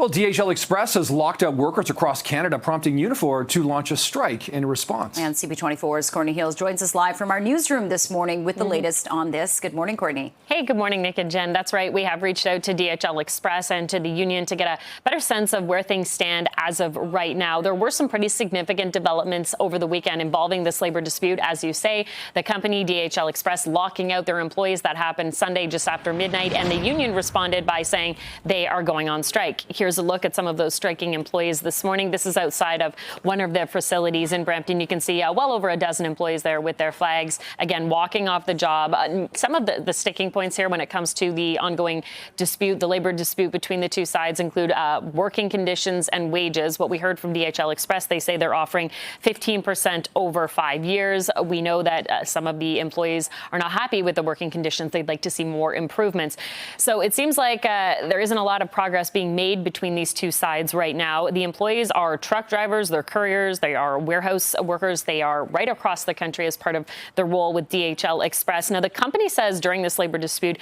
Well, DHL Express has locked out workers across Canada, prompting Unifor to launch a strike in response. And CP24's Courtney joins us live from our newsroom this morning with the latest on this. Good morning, Courtney. Hey, good morning, Nick and Jen. That's right. We have reached out to DHL Express and to the union to get a better sense of where things stand as of right now. There were some pretty significant developments over the weekend involving this labor dispute. As you say, the company DHL Express locking out their employees. That happened Sunday just after midnight, and the union responded by saying they are going on strike. Here's a look at some of those striking employees this morning. This is outside of one of their facilities in Brampton. You can see well over a dozen employees there with their flags, again, walking off the job. Some of the sticking points here when it comes to the ongoing dispute, the labor dispute between the two sides, include working conditions and wages. What we heard from DHL Express, they say they're offering 15% over 5 years. We know that some of the employees are not happy with the working conditions. They'd like to see more improvements. So it seems like there isn't a lot of progress being made between these two sides right now. The employees are truck drivers, they're couriers, they are warehouse workers. They are right across the country as part of their role with DHL Express. Now, the company says during this labor dispute,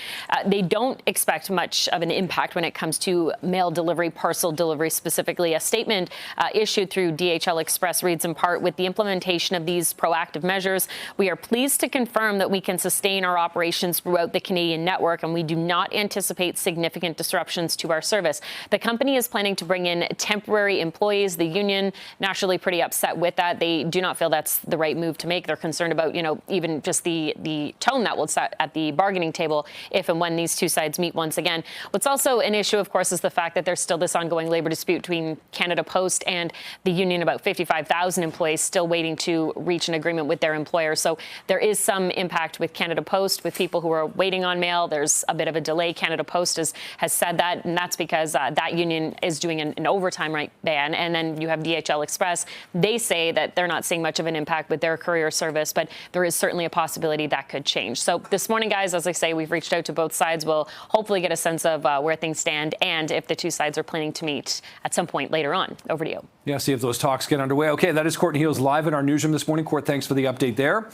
they don't expect much of an impact when it comes to mail delivery, parcel delivery specifically. A statement issued through DHL Express reads in part, with the implementation of these proactive measures, we are pleased to confirm that we can sustain our operations throughout the Canadian network, and we do not anticipate significant disruptions to our service. The company is planning to bring in temporary employees. The union naturally pretty upset with that. They do not feel that's the right move to make. They're concerned about, even just the tone that will set at the bargaining table if and when these two sides meet once again. What's also an issue, of course, is the fact that there's still this ongoing labor dispute between Canada Post and the union. About 55,000 employees still waiting to reach an agreement with their employer. So there is some impact with Canada Post, with people who are waiting on mail. There's a bit of a delay. Canada Post has said that, and that's because that union is doing an overtime ban. And then you have DHL Express. They say that they're not seeing much of an impact with their courier service, but there is certainly a possibility that could change. So this morning, guys, as I say, we've reached out to both sides. We'll hopefully get a sense of where things stand and if the two sides are planning to meet at some point later on. Over to you. Yeah, see if those talks get underway. Okay, that is Courtney live in our newsroom this morning. Court, thanks for the update there.